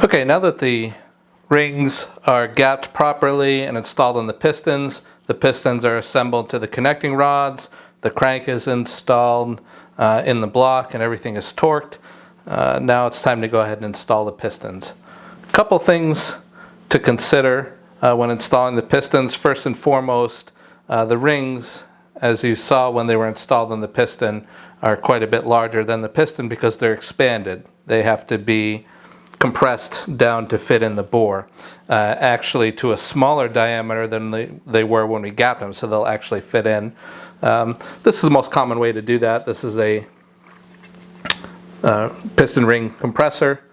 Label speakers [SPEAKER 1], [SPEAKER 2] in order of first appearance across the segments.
[SPEAKER 1] Okay, now that the rings are gapped properly and installed on the pistons are assembled to the connecting rods, the crank is installed in the block, and everything is torqued. Now it's time to go ahead and install the pistons. A couple things to consider when installing the pistons. First and foremost, the rings, as you saw when they were installed on the piston, are quite a bit larger than the piston because they're expanded. They have to be compressed down to fit in the bore, actually to a smaller diameter than they were when we gapped them, so they'll actually fit in. This is the most common way to do that. This is a piston ring compressor.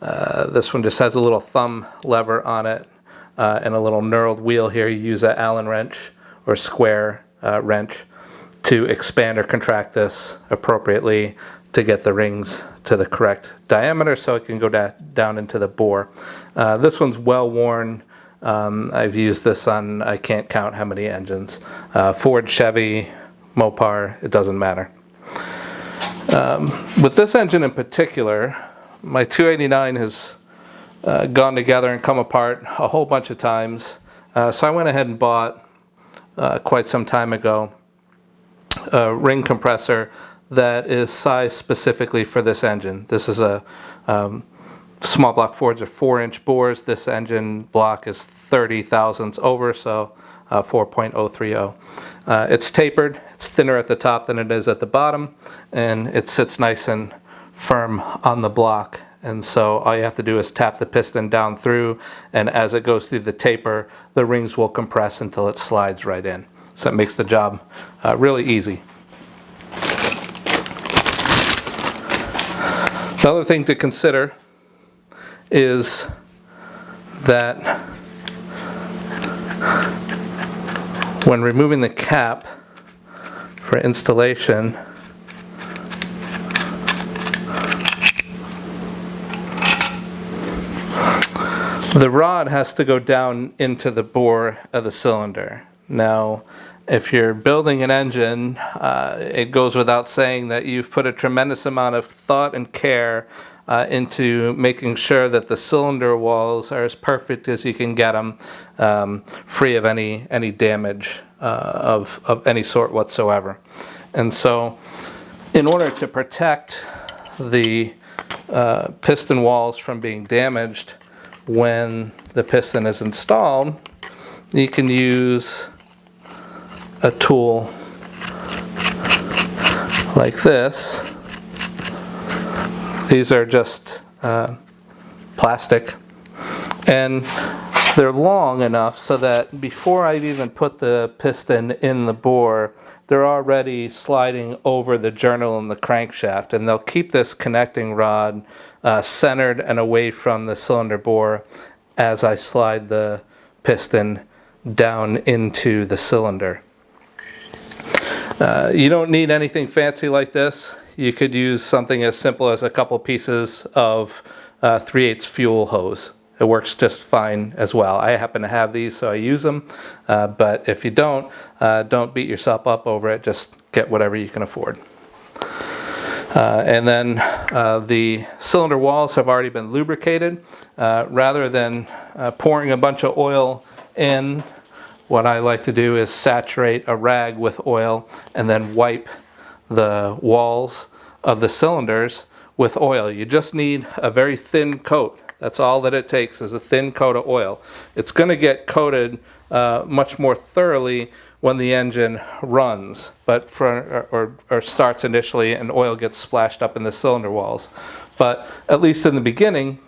[SPEAKER 1] This one just has a little thumb lever on it and a little knurled wheel here. You use an Allen wrench or square wrench to expand or contract this appropriately to get the rings to the correct diameter so it can go down into the bore. This one's well worn. I've used this on I can't count how many engines. Ford, Chevy, Mopar, it doesn't matter. With this engine in particular, my 289 has gone together and come apart a whole bunch of times. So I went ahead and bought quite some time ago a ring compressor that is sized specifically for this engine. This is a small block Fords are 4-inch bores. This engine block is 30 thousandths over, so 4.030. It's tapered. It's thinner at the top than it is at the bottom, and it sits nice and firm on the block. And so all you have to do is tap the piston down through, and as it goes through the taper, the rings will compress until it slides right in. So it makes the job really easy. Another thing to consider is that when removing the cap for installation, the rod has to go down into the bore of the cylinder. Now, if you're building an engine, it goes without saying that you've put a tremendous amount of thought and care into making sure that the cylinder walls are as perfect as you can get them, free of any damage of any sort whatsoever. And so, in order to protect the piston walls from being damaged when the piston is installed, you can use a tool like this. These are just plastic, and they're long enough so that before I've even put the piston in the bore, they're already sliding over the journal and the crankshaft, and they'll keep this connecting rod centered and away from the cylinder bore as I slide the piston down into the cylinder. You don't need anything fancy like this. You could use something as simple as a couple pieces of 3/8 fuel hose. It works just fine as well. I happen to have these, so I use them. But if you don't beat yourself up over it. Just get whatever you can afford. And then the cylinder walls have already been lubricated. Rather than pouring a bunch of oil in, what I like to do is saturate a rag with oil and then wipe the walls of the cylinders with oil. You just need a very thin coat. That's all that it takes, is a thin coat of oil. It's going to get coated much more thoroughly when the engine runs, but or starts initially, and oil gets splashed up in the cylinder walls. But at least in the beginning,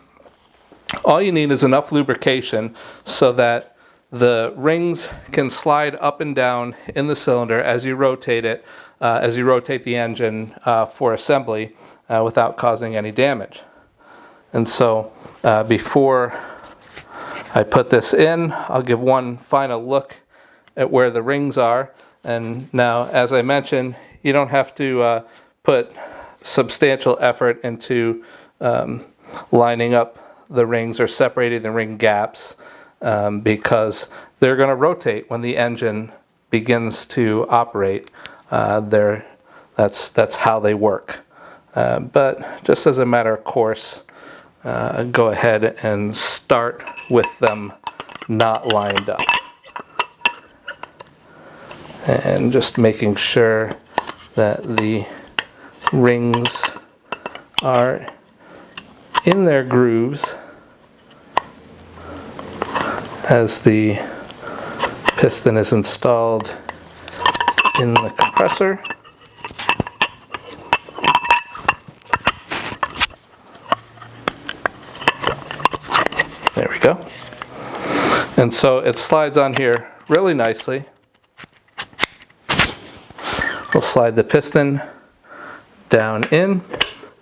[SPEAKER 1] all you need is enough lubrication so that the rings can slide up and down in the cylinder as you rotate it, as you rotate the engine for assembly without causing any damage. And so before I put this in, I'll give one final look at where the rings are. And now, as I mentioned, you don't have to put substantial effort into lining up the rings or separating the ring gaps, because they're going to rotate when the engine begins to operate. That's how they work. But just as a matter of course, go ahead and start with them not lined up. And just making sure that the rings are in their grooves as the piston is installed in the compressor. There we go. And so it slides on here really nicely. We'll slide the piston down in,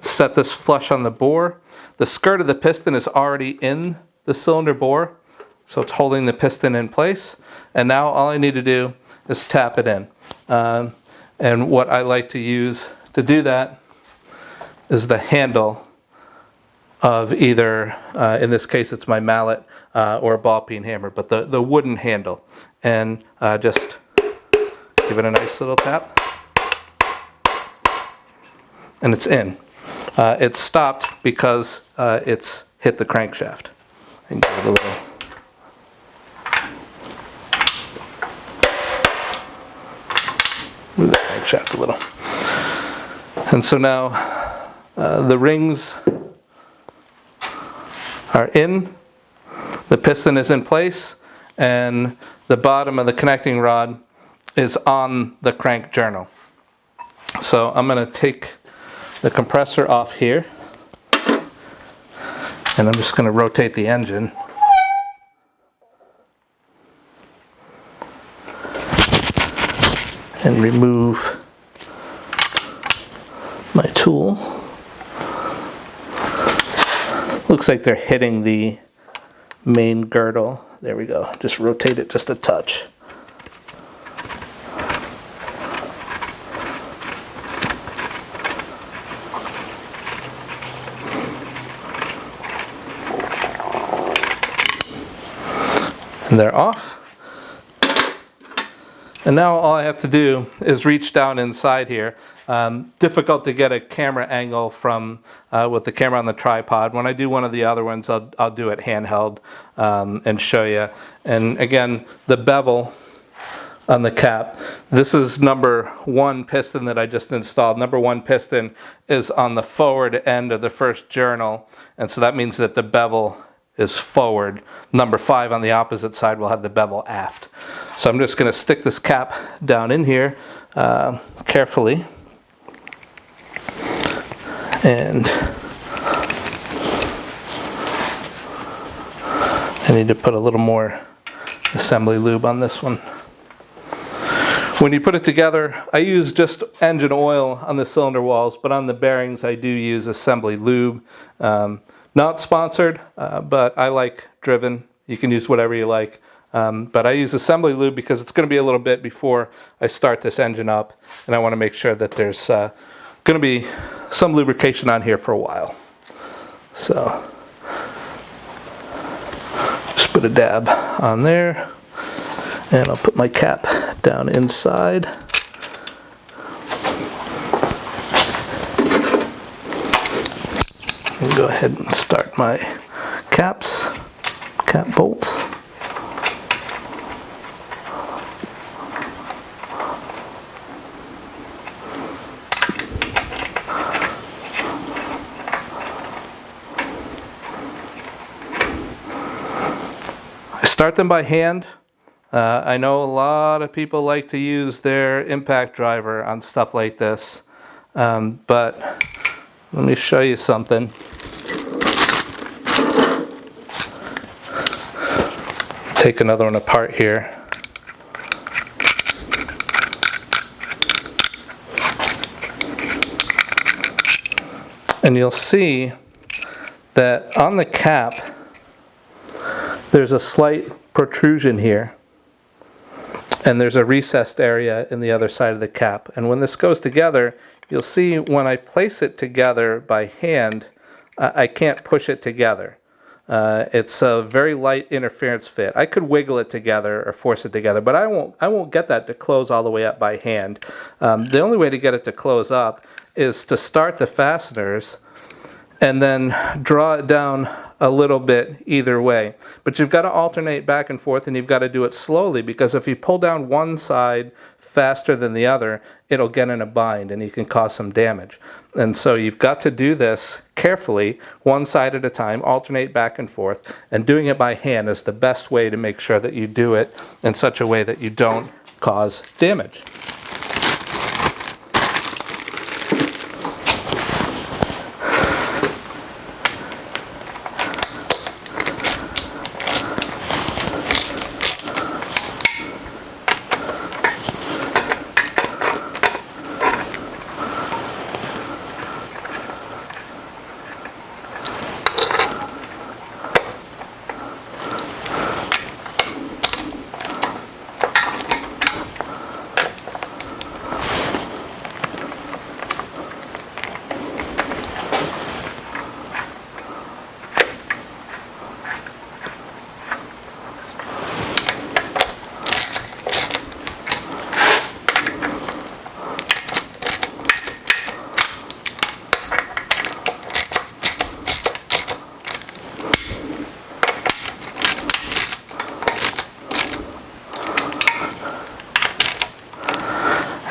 [SPEAKER 1] set this flush on the bore. The skirt of the piston is already in the cylinder bore, so it's holding the piston in place. And now all I need to do is tap it in. And what I like to use to do that is the handle of either, in this case it's my mallet or a ball peen hammer, but the wooden handle. And just give it a nice little tap. And it's in. It's stopped because it's hit the crankshaft. And give it a little. Move the crankshaft a little. And so now the rings are in, the piston is in place, and the bottom of the connecting rod is on the crank journal. So I'm going to take the compressor off here, and I'm just going to rotate the engine. And remove my tool. Looks like they're hitting the main girdle. There we go. Just rotate it just a touch. And they're off. And now all I have to do is reach down inside here. Difficult to get a camera angle from with the camera on the tripod. When I do one of the other ones, I'll do it handheld and show you. And again, the bevel on the cap. This is number 1 piston that I just installed. Number 1 piston is on the forward end of the first journal, and so that means that the bevel is forward. Number 5 on the opposite side will have the bevel aft. So I'm just going to stick this cap down in here carefully. And I need to put a little more assembly lube on this one. When you put it together, I use just engine oil on the cylinder walls, but on the bearings I do use assembly lube. Not sponsored, but I like Driven. You can use whatever you like. But I use assembly lube because it's going to be a little bit before I start this engine up, and I want to make sure that there's going to be some lubrication on here for a while. So just put a dab on there, and I'll put my cap down inside. And go ahead and start my cap bolts. I start them by hand. I know a lot of people like to use their impact driver on stuff like this, but let me show you something. Take another one apart here. And you'll see that on the cap there's a slight protrusion here, and there's a recessed area in the other side of the cap. And when this goes together, you'll see when I place it together by hand, I can't push it together. It's a very light interference fit. I could wiggle it together or force it together, but I won't get that to close all the way up by hand. The only way to get it to close up is to start the fasteners and then draw it down a little bit either way. But you've got to alternate back and forth, and you've got to do it slowly, because if you pull down one side faster than the other, it'll get in a bind and you can cause some damage. And so you've got to do this carefully, one side at a time, alternate back and forth, and doing it by hand is the best way to make sure that you do it in such a way that you don't cause damage.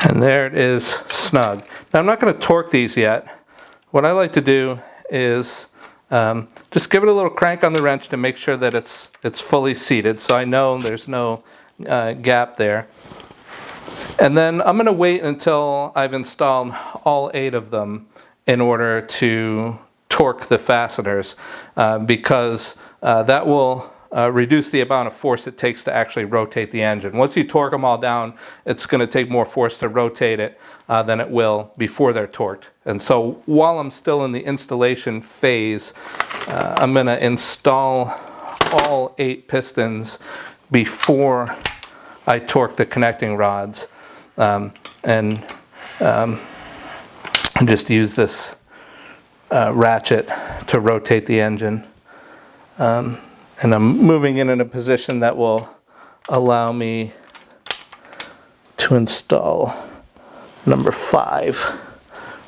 [SPEAKER 1] And there it is, snug. Now I'm not going to torque these yet. What I like to do is just give it a little crank on the wrench to make sure that it's fully seated, so I know there's no gap there. And then I'm going to wait until I've installed all 8 of them in order to torque the fasteners, because that will reduce the amount of force it takes to actually rotate the engine. Once you torque them all down, it's going to take more force to rotate it than it will before they're torqued. And so while I'm still in the installation phase, I'm going to install all 8 pistons before I torque the connecting rods, and just use this ratchet to rotate the engine. And I'm moving it in a position that will allow me to install number 5,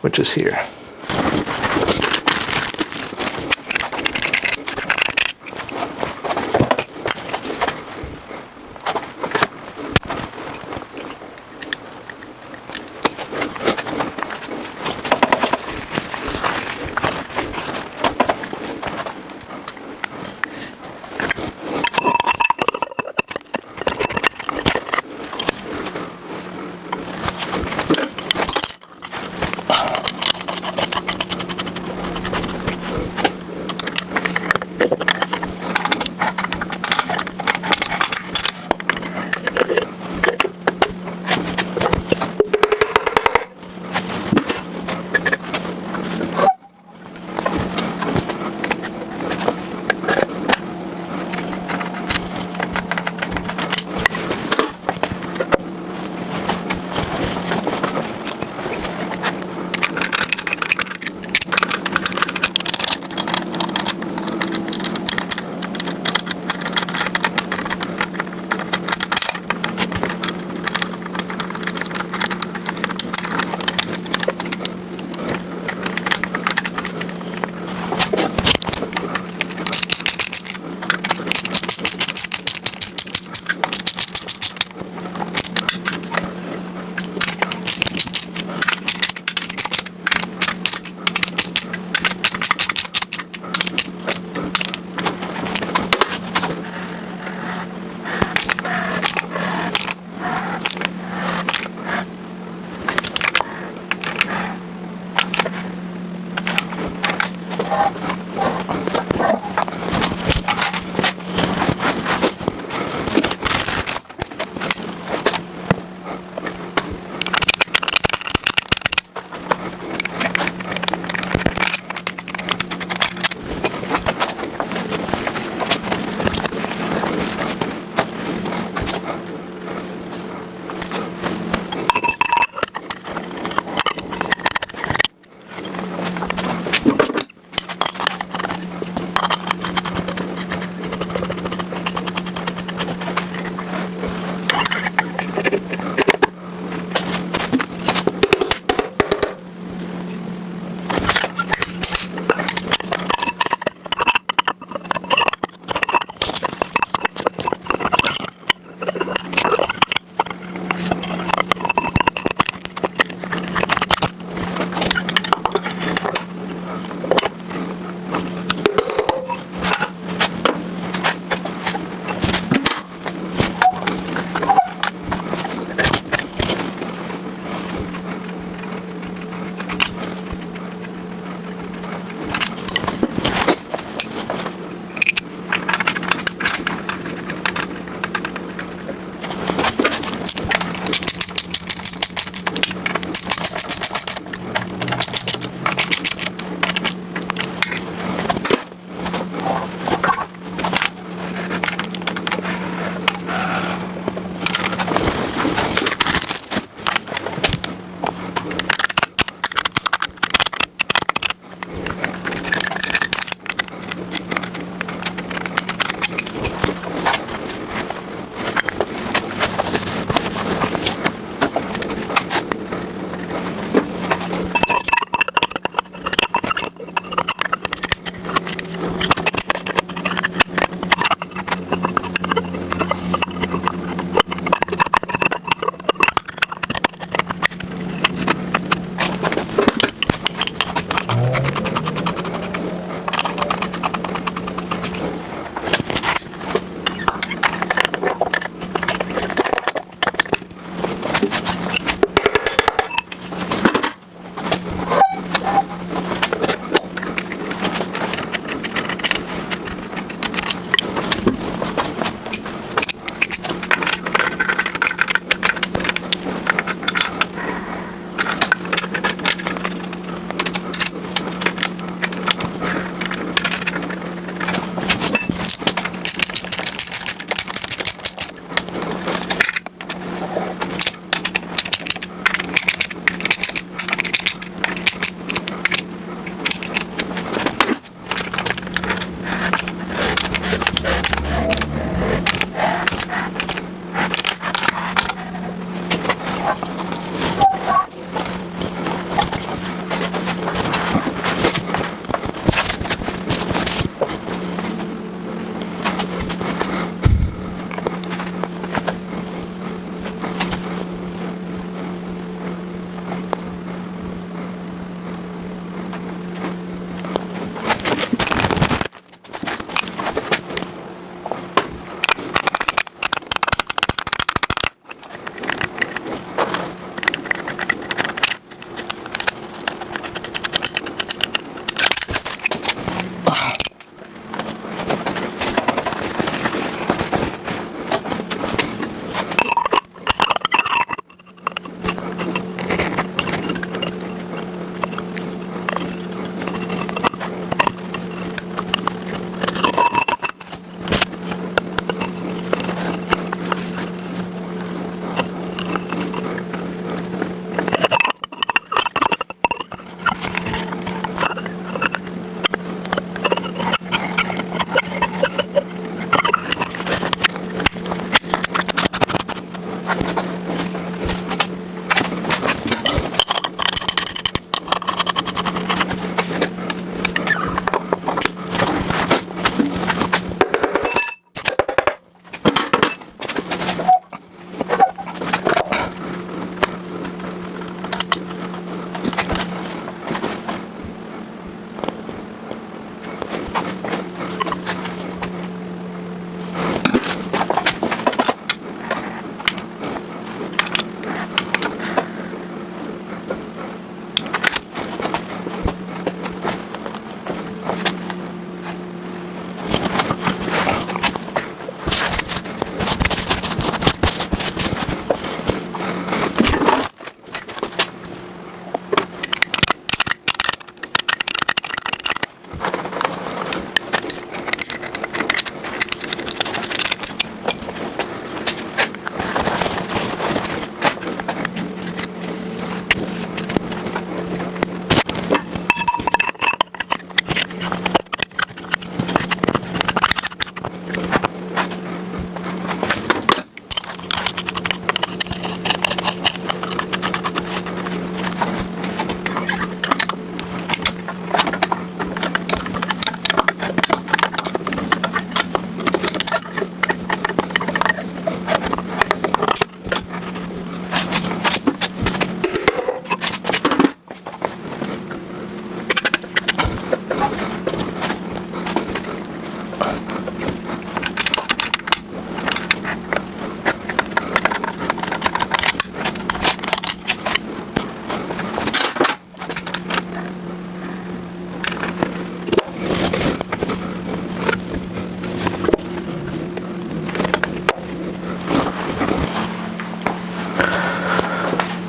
[SPEAKER 1] which is here.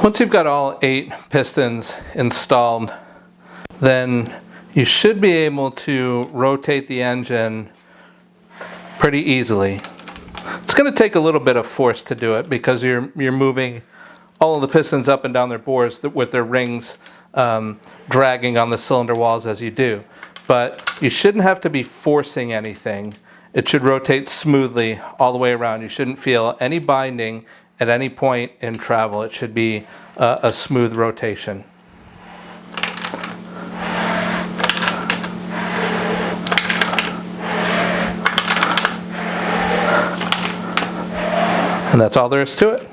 [SPEAKER 1] Once you've got all 8 pistons installed, then you should be able to rotate the engine pretty easily. It's going to take a little bit of force to do it because you're moving all of the pistons up and down their bores with their rings dragging on the cylinder walls as you do. But you shouldn't have to be forcing anything. It should rotate smoothly all the way around. You shouldn't feel any binding at any point in travel. It should be a smooth rotation. And that's all there is to it.